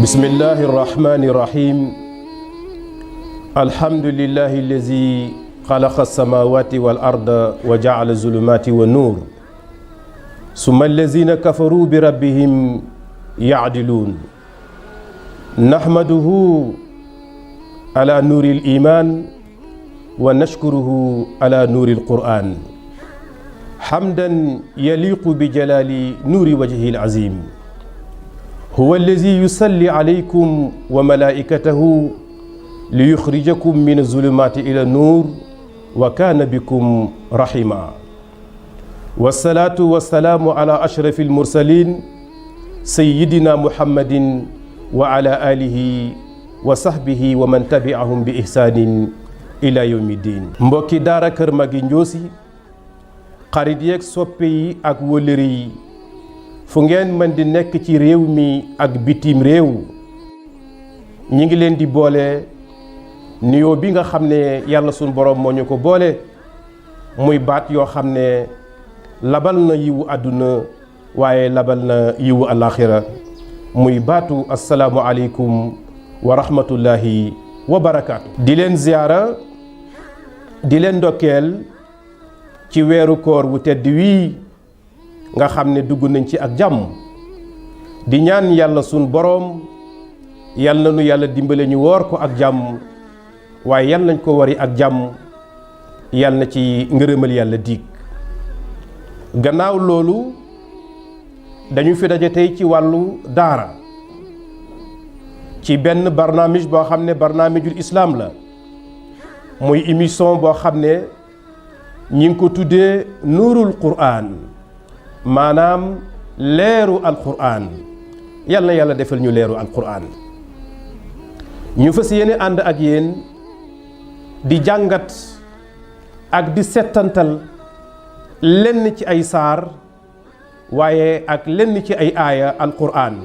بسم الله الرحمن الرحيم الحمد لله الذي خلق السماوات والأرض وجعل الظلمات والنور ثم الذين كفروا بربهم يعدلون نحمده على نور الإيمان ونشكره على نور القرآن حمدا يليق بجلال نور وجهه العظيم هو الذي يصلي عليكم وملائكته ليخرجكم من الظلمات إلى النور وكان بكم رحيما والصلاة والسلام على أشرف المرسلين سيدنا محمد وعلى آله وصحبه ومن تبعهم بإحسان إلى يوم الدين mbokki daara Kër Magui Ndiossi xarit yeeg soppe yi ak wëllëri yi fu ngeen mën di nekk ci réew mi ak bitim réew ñi ngi leen di boole nuyoo bi nga xam ne yàlla sunu borom moo ñu ko boole muy baat yoo xam ne labal na yiwu àdduna waaye labal na yiwu alaxira muy baatu asalaamu aleykum wa rahmatullahi wa barakaatu. di leen ziyaara di leen ndokkeel ci weeru koor wu tedd wii nga xam ne dugg nañ ci ak jàmm di ñaan yàlla sunu boroom yal na nu yàlla dimbale ñu woor ko ak jàmm waaye yal nañ ko wari ak jàmm yal na ci ngërëmal yàlla diig gannaaw loolu dañu fi daje tey ci wàllu daara ci benn barnaamij boo xam ne barnaamijul islaam la muy émission boo xam ne ñi ngi ko tuddee nuurul quraan maanaam leeru alquraan yal na yàlla defal ñu leeru alquraan ñu fas yéene ànd ak yéen di jàngat ak di settantal lenn ci ay saar waaye ak lenn ci ay aaya alquraan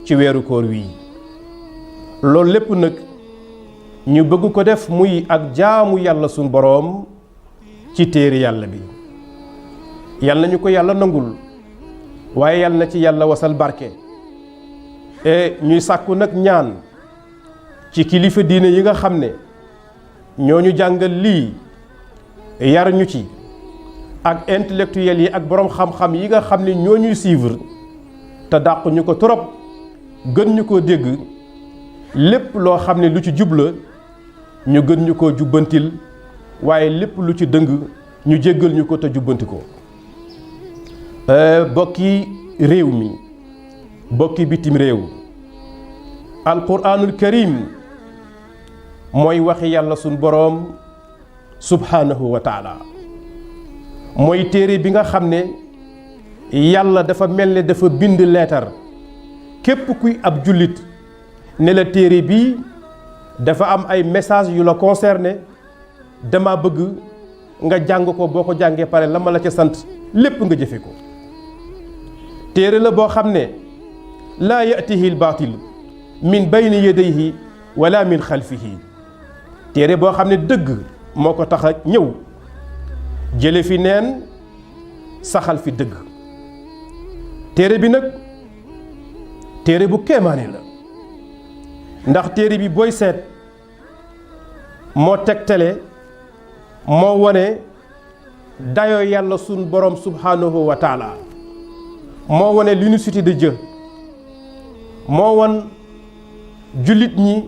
ci weeru koor wii loolu lépp nag ñu bëgg ko def muy ak jaamu yàlla suñ boroom ci téere yàlla bi yal nañu ko yàlla nangul waaye yal na ci yàlla wasal barke ñuy sàkku nag ñaan ci kilifa diine yi nga xam ne ñoo ñu jàngal lii yar ñu ci ak intellectuels yi ak boroom xam-xam yi nga xam ne ñoo ñuy suivre te dàq ñu ko trop gën ñu koo dégg lépp loo xam ne lu ci jubla ñu gën ñu koo jubbantil waaye lépp lu ci dëng ñu jéggal ñu ko te jubbanti ko bokki réew mi bokki bitim réew alquraanul karim mooy waxi yàlla sun boroom subhaanahu wa taala mooy téere bi nga xam ne yàlla dafa mel ne dafa bind leetar képp kuy ab jullit ne la téere bii dafa am ay message yu la concerné dama bëgg nga jàng ko boo ko jàngee pare la ma la ca sant lépp nga jëfe ko téere la boo xam ne laa yatihi albaatil min bayni yadayhi wala min xalfihi téere boo xam ne dëgg moo ko tax a ñëw jële fi neen saxal fi dëgg téere bi nag téere bu kéemaane la ndax téere bi booy seet moo tegtale moo wone dayoo yàlla sun borom subhanahu wa taala moo wone l'unicité de Dieu moo won jullit ñi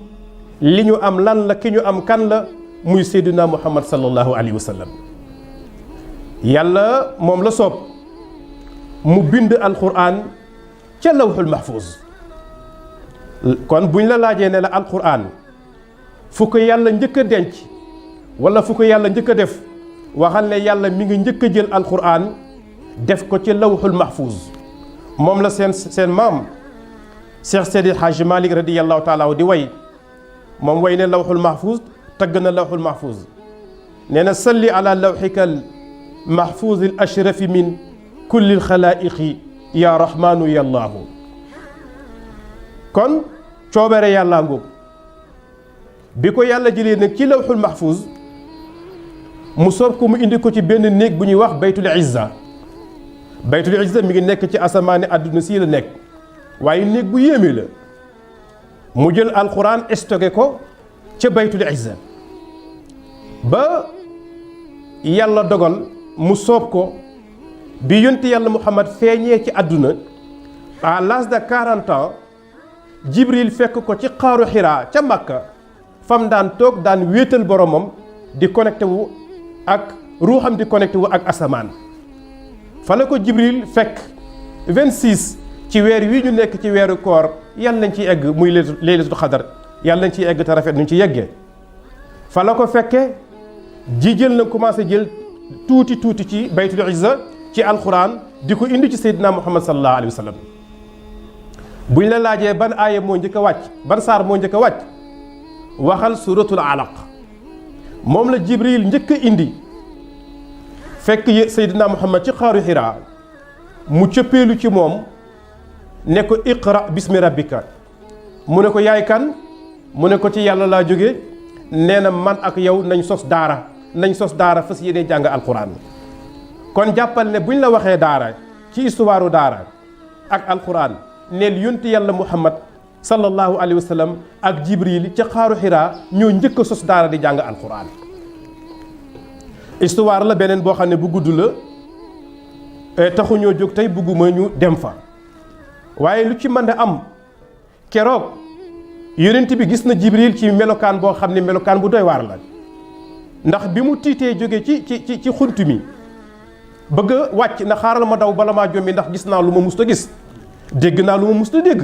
li ñu am lan la ki ñu am kan la muy seyduna muhammad sallallahu alayhi wa sallam yàlla moom la soob mu bind alquran ca lawhul mahfuz kon buñ la laajee ne la alquran fu ko yàlla njëkk a denc wala fu ko yàlla njëkk a def waxal ne yàlla mi ngi njëkk a jël alquran def ko ci lawhul mahfuz moom la seen maam Cheikh Seydi Hadji Malick radiyallahu taala di way moom way ne lawhul mahfuz tagg na lawhul mahfuz nee na salli ala lawhikal mahfuz al ashrafi min kulli al xalaiqi ya rahmanu ya allahu kon coobare yàllaa ngóob bi ko yàlla jëlee nag ci lawxul mahfuz mu soob ko mu indi ko ci benn néeg bu ñuy wax baytul izza. baytul izza mi ngi nekk ci asamaani àdduna sii la nekk waaye néeg bu yéeme la mu jël alquran stocké ko ca baytul izza ba yàlla dogal mu soob ko bi yonti yàlla Muhammad feeñee ci àdduna à l'âge de 40 ans Jibril fekk ko ci xaaru Xiraa ca Makka fam daan toog daan wéetal boromam di connecté wu ak ruuxam di connecté wu ak asamaan fa la ko Jibril fekk 26 ci weer wi ñu nekk ci weeru koor yàlla nañ ciy egg muy laylatul xadar yàlla nañ ciy egg te rafet nuñ ci yeggee fa la ko fekkee ji jël na commencé jël tuuti ci baytul izza ci alquran di ko indi ci Seydina Muhammad sallallahu alayhi wa sallam buñ la laajee ban aaya moo njëkk a wàcc ban saar moo njëkk a wàcc waxal suratul alaq moom la Jibril njëkk a indi fekk Seydina Muhammad ci xaaru Xiraa mu cëppeelu ci moom ne ko iqra bismi rabbika mu ne ko yaay kan mu ne ko ci yàlla laa jóge nee na man ak yow nañ sos daara fas yéene jàng alquran kon jàppal ne buñ la waxee daara ci histoire daara ak alquran neel yonti yàlla Muhammad sallallahu alayhi wa sallam ak Jibril ci xaaru Xiraa ñoo njëkk a sos daara di jàng alquran histoire la beneen boo xam ne bu gudd la taxuñoo jóg tey bugguma ñu dem fa waaye lu ci mën a am keroog yonent bi gis na Jibril ci melokaan boo xam ne melokaan bu doy waar la ndax bi mu tiitee jóge ci xunt mi bëgg a wàcc na xaaral ma daw bala maa jommi ndax gis naa lu ma musta gis dégg naa lu ma musta dégg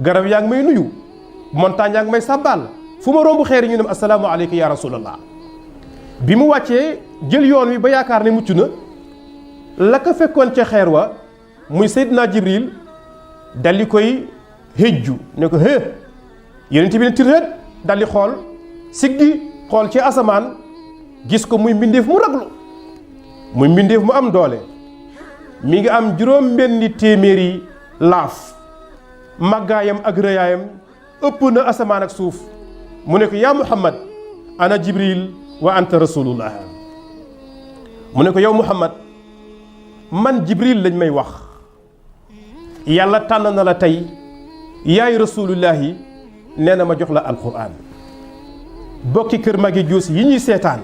garab yaa ngi may nuyu montagne yaa ngi may sàbbaal fu ma romb xeer yi ñu ne assalaamu aleyka ya rasulallah bi mu wàccee jël yoon wi ba yaakaar ne mucc na la ko fekkoon ca xeer wa muy Seydina Jibril daldi koy hëjju ne ko yonent bi ne tirret daldi xool siggi xool ci asamaan gis ko muy mbindeef mu raglu muy mbindeef mu am doole mi ngi am juróom benni téeméeri laaf màggaayam ak rëyaayam ëpp na asamaan ak suuf mu ne ko yaa Muhammad ana Jibril wa anta rasulullah mu ne ko yow Muhammad man Jibril lañ may wax yàlla tànn na la tey yaay rasulullahi nee na ma jox la alquran bokki kër magi juus yi ñuy seetaan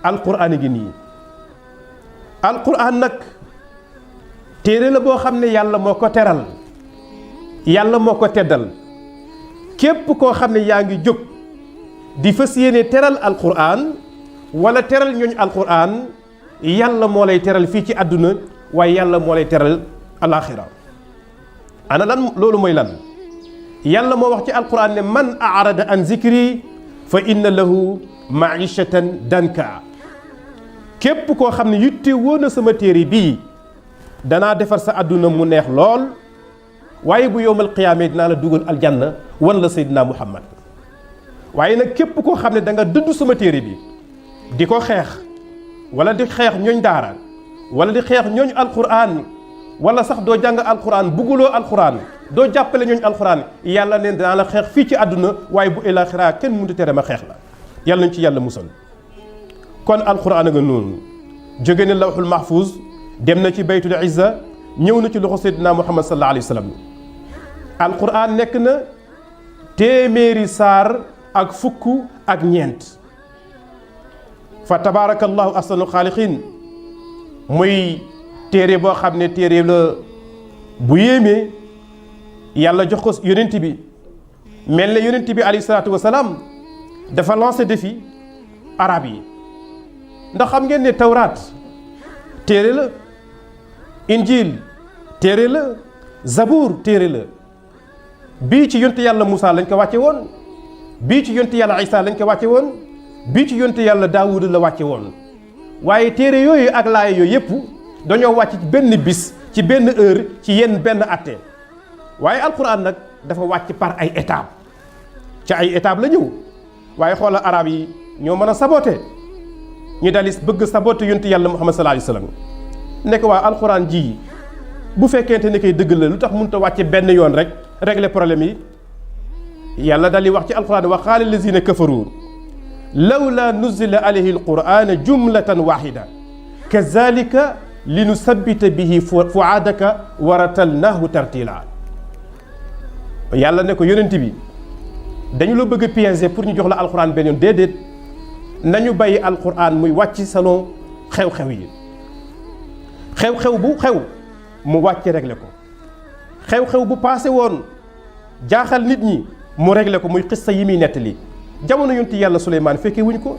alquran gi nii alquran nag téere la boo xam ne yàlla moo ko teral yàlla moo ko teddal képp koo xam ne yaa ngi jóg di fas yéene teral alquran wala teral ñooñ alquran yàlla moo lay teral fii ci àdduna waaye yàlla moo lay teral alaxira ana lan loolu mooy lan yàlla moo wax ci alquran ne man arada an zikri fa inna lahu maishatan danka képp koo xam ne yitte woon na sama téere bii danaa defar sa àdduna mu neex lool waaye bu yowmal qiyaamee dinaa la dugal aljanna wan la Seydina Muhammad waaye nag képp koo xam ne da nga dëddu sama téere bi di ko xeex wala di xeex ñooñ daara wala di xeex ñooñ alquran wala sax doo jàng alquran bugguloo alquran doo jàppale ñooñ alquran yàlla neen danaa la xeex fii ci àdduna waaye bu elaaxira kenn mënut a tere ma xeex la yàlla nañ ci yàlla musal kon alquran a nga noonu jóge na lawxul mahfuz dem na ci baytul izza ñëw na ci loxo Seydina Muhammad sallallahu alayhi wa sallam alquran nekk na téeméeri saar ak fukk ak ñeent fa tabaarakallahu ahsanul xaaliqiin muy téere boo xam ne téere la bu yéemee yàlla jox ko yonent bi mel ne yonent bi alayhi salaatu wa salaam dafa lancé défi arab yi ndax xam ngeen ne tawraat téere la injil téere la zabuur téere la bii ci yonte yàlla Moussa lañ ko wàcce woon bii ci yonte yàlla Isa lañ ko wàcce woon bii ci yonte yàlla Daawuda la wàcce woon waaye téere yooyu ak laaya yooyu yëpp dañoo wàcc ci benn bis ci benn heure ci yenn benn atte waaye alquran nag dafa wàcc par ay étape ci ay étape la ñëw waaye xoolal arab yi ñoo mën a saboté ñu dalis bëgg saboté yonte yàlla Muhammad sallallahu alayhi wa sallam nekk waa alquran ji bu fekkente ne kay dëgg la lu tax mënut a wàcce benn yoon rek régler problème yi yàlla dal di wax ci alquran wa qaala allazina kafaru lawla nuzila alayhi alquran jumlatan wahida kazalika linusabbita bihi fuaadaka wa ratalnahu tartila yàlla ne ko yonent bi dañu la bëgg a piéger pour ñu jox la alquran benn yoon déedéet nañu bàyyi alquran muy wàcc selon xew-xew yi xew-xew bu xew mu wàcce réglé ko xew-xew bu passé woon jaaxal nit ñi mu réglé ko muy xissa yi muy nettali jamono yonti yàlla Suleymaan fekkee wuñ ko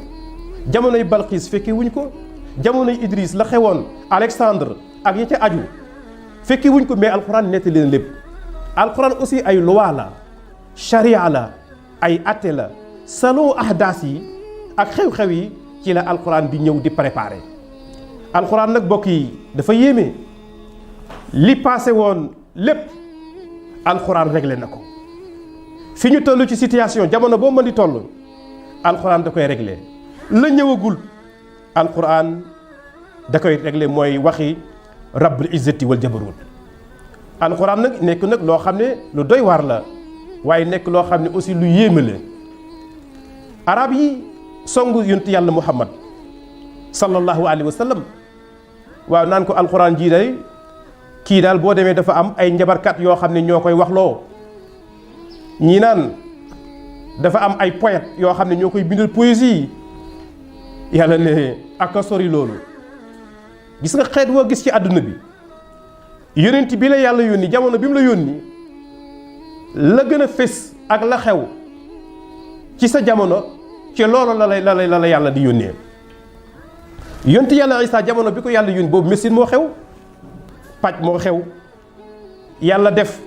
jamonoy Balqiis fekkee wuñ ko jamonoy Idris la xewoon Alexandre ak yi ca aju fekkee wuñ ko mais alquran nettali na lépp alquran aussi ay loi la charia la ay atte la selon ahdaas yi ak xew-xew yi ci la alquran bi ñëw di préparer alquran nag bokk yi dafa yéeme li passé woon lépp alquran réglé na ko fi ñu toll ci situation jamono boo mën di toll alquran da koy réglé la ñëwagul alquran da koy réglé mooy waxi rabbul izzati wal jabarut alquran nag nekk nag loo xam ne lu doy waar la waaye nekk loo xam ne aussi lu yéeme la arab yi songu yonent yàlla muhammad sallallahu alayhi wa sallam waaw naan ko alquran jii day kii daal boo demee dafa am ay njabarkat yoo xam ne ñoo koy waxloo ñii naan dafa am ay poète yoo xam ne ñoo koy bindal poésie yàlla ne ak a sori loolu gis nga xeet woo gis ci àdduna bi yonent bi la yàlla yónni jamono bi mu la yónni la gën a fés ak la xew ci sa jamono ci loolu la yàlla di yónnee yonent yàlla Isaa jamono bi ko yàlla yónni boobu médecine moo xew paj moo xew yàlla def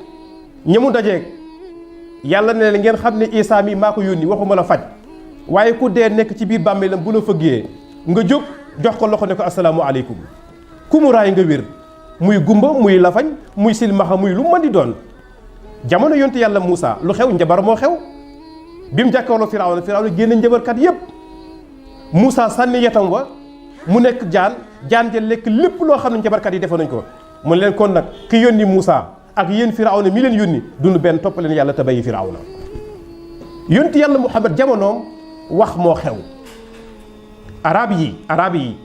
ñamu dajeeg yàlla ne ngeen xam ne Isaa mi maa ko yónni waxuma la faj waaye ku dee nekk ci biir bàmmeelam bu la fëggee nga jóg jox ko loxo ne ko asalaamu aleykum ku mu raay nga wér muy gumba muy lafañ muy silmaxa muy lu mën di doon jamono yonte yàlla Muusa lu xew njabar moo xew bi mu jàkkaarloo Firawna génne njabarkat yépp Muusa sànni yetam wa mu nekk jaan ja lekk lépp loo xam ne njabarkat yi defoon nañ ko mu ne leen kon nag ki yónni Muusa ak yéen Firawna mi leen yónni dund benn toppaleen yàlla te bàyyi Firawna yonte yàlla Muhammad jamonoom wax moo xew arab yi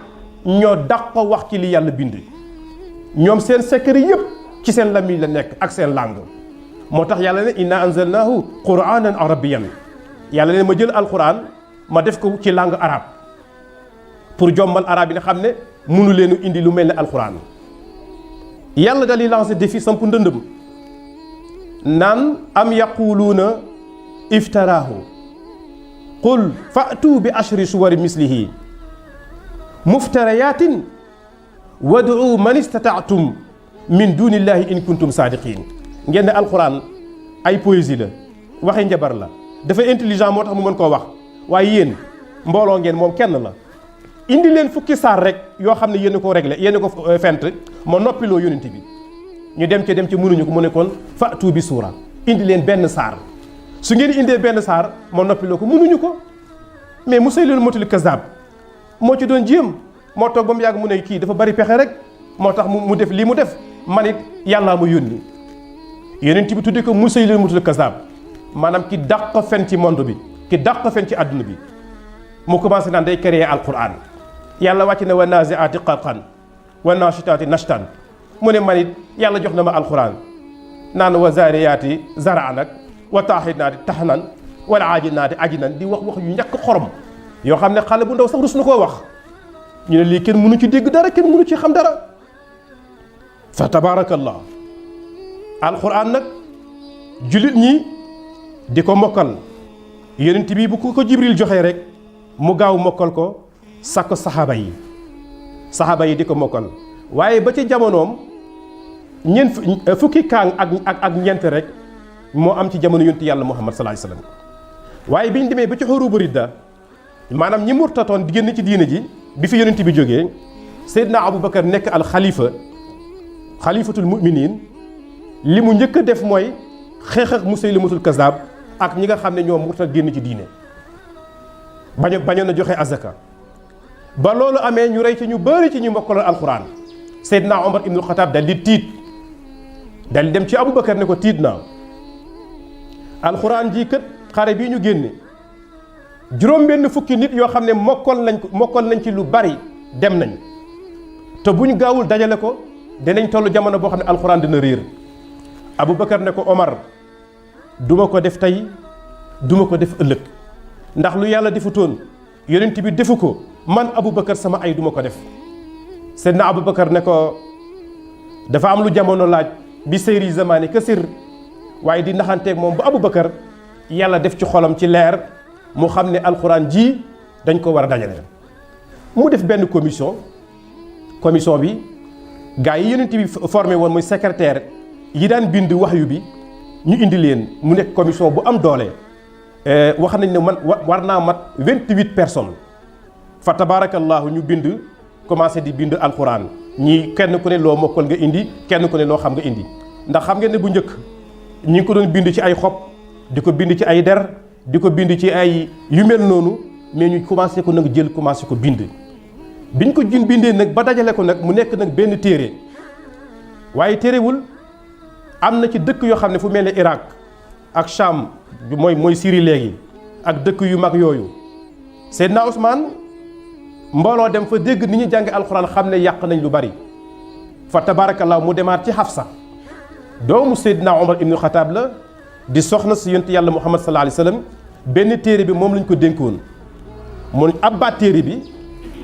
ñoo dàq wax ci li yàlla bind ñoom seen secret yépp ci seen lamiñ la nekk ak seen langue moo tax yàlla ne inna anzalnahu quranan arabiyan yàlla ne ma jël alquran ma def ko ci langue arabe pour jommal arab yi nga xam ne mënu leenu indi lu mel ne alquran yàlla dal di lancé défi samp ndëndëm naan am yaquluuna iftaraahu qul fa'tu bi ashri suwari mislihi muftariyatin wad'u man istata'tum min dunillahi in kuntum saadiqin ngeen ne alquran ay poésie la waxi njabar la dafa intelligent moo tax mu mën koo wax waaye yéen mbooloo ngeen moom kenn la indi leen fukki saar rek yoo xam ne yéen ko réglé yéen ko fent ma noppiloo yonent bi ñu dem ci mënuñu ko mu ne kon fa'tu bi suura indi leen benn saar su ngeen indee benn saar ma noppiloo ko mënuñu ko mais Musaylimatul Kazzab moo ci doon jéem moo toog ba mu yàgg mu ne kii dafa bari pexe rek moo tax mu def lii mu def man it yàllaa ma yónni yonent bi tudde ko Musaylimatul Kazzab maanaam ki dàq fen ci monde bi ki dàq fen ci àdduna bi mu commencé naan day créer alquran yàlla wàcc na wa nazi'ati gharqan wa nashitati nashtan mu ne man it yàlla jox na ma alquran naan wa zariyati zar'an nag wa taahinaati tahnan wala aajinaati ajinan di wax yu ñàkk xorom yoo xam ne xale bu ndaw sax rus na koo wax ñu ne lii kenn mënu ci dégg dara kenn mënu ci xam dara fa tabaarakallah alquran nag jullit ñi di ko mokkal yonent bi bu ko jibril joxee rek mu gaaw mokkal ko sakk saxaaba yi di ko mokkal waaye ba ci jamonoom fukki kaang ak ñeent rek moo am ci jamono yonent yàlla muhammad sallallahu alayhi wasallam waaye biñ demee ba ci xurubu ridda maanaam ñi murtatoon di génn ci diine ji bi fi yonent bi jógee Seydina Aboubacar nekk al xalifatul muminin li mu njëkk a def mooy xeex ak Musaylimatul Kazzab ak ñi nga xam ne ñoom murtat génn ci diine bañoon na joxe azaka ba loolu amee ñu rey ci ñu bëri ci ñu mokkaloon alquran Seydina Omar ibnul Xataab dal di tiit dal dem ci Aboubacar ne ko tiit naa alxuraan ji kat xare bii ñu génne juróom-benn fukki nit yoo xam ne mokkal nañ ci lu bari dem nañ te bu ñu gaawul dajale ko dinañ toll jamono boo xam ne alxuraan dina réer Aboubacar ne ko Omar duma ko def tey duma ko def ëllëg ndax lu yàlla defutoon yonent bi defu ko man Aboubacar sama ay duma ko def Seydina Aboubacar ne ko dafa am lu jamono laaj bi seyri zamani ka sir waaye di naxanteeg moom ba Aboubacar yàlla def ci xolam ci leer mu xam ne alxuraan ji dañ ko war a dajale mu def benn commission bi gars yi yonent bi formé woon muy secrétaire yi daan bind waxyu bi ñu indi leen mu nekk commission bu am doole wax nañ ne man war naa mat 28 personnes fa tabarakallahu ñu bind commencé di bind alxuraan ñii kenn ku ne loo mokkal nga indi kenn ku ne loo xam nga indi ndax xam ngeen ne bu njëkk ñi ngi ko doon bind ci ay xob di ko bind ci ay der di ko bind ci ay yu mel noonu mais ñu commencé ko nag jël commencé ko bind biñ ko bindee nag ba dajale ko nag mu nekk nag benn téere waaye téerewul am na ci dëkk yoo xam ne fu mel ne Irak ak Cham mooy Syrie léegi ak dëkk yu mag yooyu Seydina Ousmane mbooloo dem fa dégg ni ñu jànge alxuraan xam ne yàq nañ lu bari fa tabarakallah mu demaat ci Hafsa doomu Seydina Omar ibnu Xataab la di soxna si yonent yàlla Muhammad sallallahu alayhi wa sallam benn téere bi moom lañ ko dénkoon mu abbaat téere bi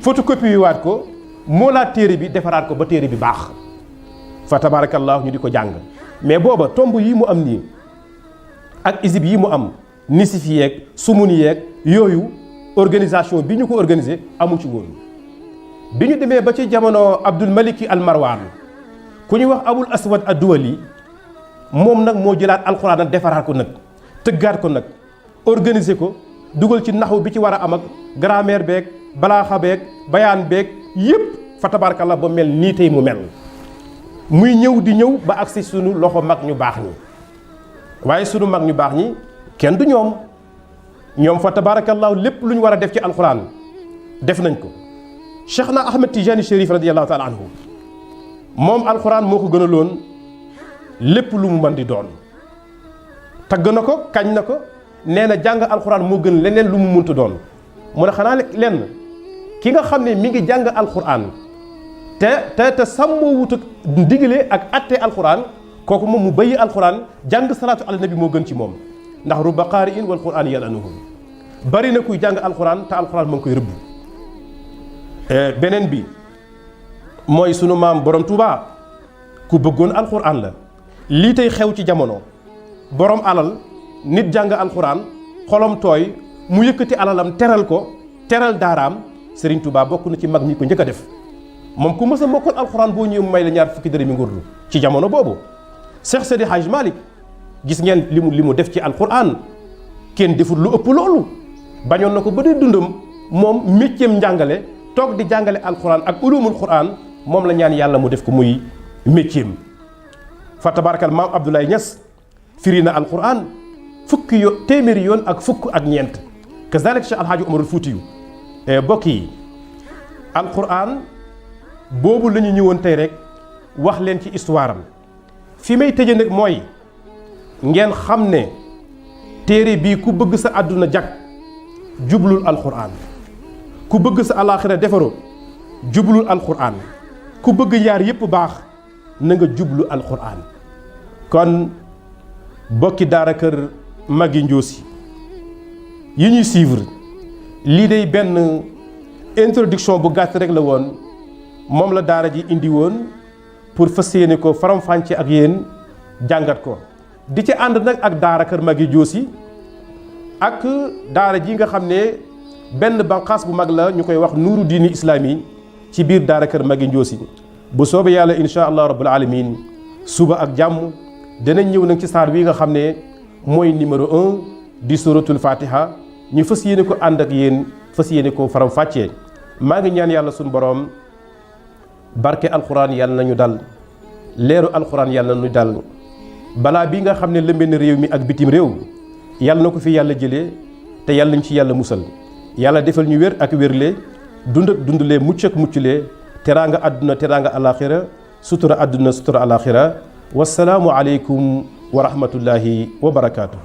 photocopie waat ko moolaat téere bi defaraat ko ba téere bi baax fa tabarakallah ñu di ko jàng mais booba tomb yi mu am nii ak isib yi mu am nisif yeeg sumuni yeeg yooyu organisation bi ñu ko organisé amu ci woon bi ñu demee ba ci jamono Abdul Maliki al Marwan ku ñuy wax Abul Aswad ad-Duwali moom nag moo jëlaat alxuraan nag defaraat ko nag tëggaat ko nag organiser ko dugal ci naxu bi ci war a am ak grammaire beeg balaaxa beeg bayaan beeg yépp fa tabarakallah ba mel nii tey mu mel muy ñëw di ñëw ba agsi sunu loxo mag ñu baax ñi waaye sunu mag ñu baax ñi kenn du ñoom fa tabarakallahu lépp lu ñu war a def ci alxuraan def nañ ko Cheikhna Ahmed Tijani Chérif radiyallahu taala anhu moom alxuraan moo ko gënaloon lépp lu mu mën di doon tagg na ko kañ na ko nee na jàng alxuraan moo gën leneen lu mu muntu doon mu ne xanaa lenn ki nga xam ne mi ngi jàng alxuraan te sàmmoo wut ak ndigle ak atte alxuraan kooku moom mu bayyi alxuraan jàng salaatu ala nabi moo gën ci moom ndax rubba qaari'in wal qur'aan yal'anuhu bari na kuy jàng alxuraan te alxuraan moo ngi koy rëbb beneen bi mooy sunu maam borom Touba ku bëggoon alxuraan la lii tey xew ci jamono borom alal nit jàng alxuraan xolom tooy mu yëkkati alalam teral ko teral daaraam Serigne Touba bokk na ci mag ñi ko njëkk a def moom ku mës a mokkal alxuraan boo ñëwee mu may la ñaar fukki dërëmi ngurdu ci jamono boobu Cheikh Seydi Hadj Malick gis ngeen li mu def ci alxuraan kenn deful lu ëpp loolu bañoon na ko ba dee dundam moom métiem njàngale toog di jàngale alxuraan ak ulumul xuraan moom la ñaan yàlla mu def ko muy métiem fa tabarakal maam Abdoulaye Niass firi na alxuraan téeméeri yoon ak fukk ak ñeent kazalik Cheikh Alhaaji Umarul Fuutiyu bokk yi alxuraan boobu la ñu ñëwoon tey rek wax leen ci histoire am fi may tëje nag mooy ngeen xam ne téere bii ku bëgg sa àdduna jag jublul alxuraan ku bëgg sa alaaxira defaru jublul alxuraan ku bëgg yaar yépp baax na nga jublu alxuraan kon bokki daara kër Maggy Ndiossi yi ñuy suivre lii day benn introduction bu gàtt rek la woon moom la daara ji indi woon pour fas yéene ko faram-fàcce ak yéen jàngat ko di ci ànd nag ak daara kër Maggy Ndiossi ak daara ji nga xam ne benn banqaas bu mag la ñu koy wax nuuru diini islaami ci biir daara kër Maggy Ndiossi bu soobee yàlla insha allah rabbul alamin suba ak jàmm danañ ñëw nag ci saar wi nga xam ne mooy numéro 1 di suratul fatiha ñu fas yéene ko ànd ak yéen fas yéene ko faram fàccee maa ngi ñaan yàlla suñu boroom barke alxuraan yàlla nañu dal leeru alxuraan yàlla nañu dal balaa bi nga xam ne lëmbe na réew mi ak bitim réew yàlla na ko fi yàlla jëlee te yàlla nañ ci yàlla musal yàlla defal ñu wér ak wérle dund ak dundlee mucc ak mucculee teraanga àdduna teraanga alaxira sutura àdduna sutura alaxira wassalaamu aleykum wa rahmatullahi wa barakaatu.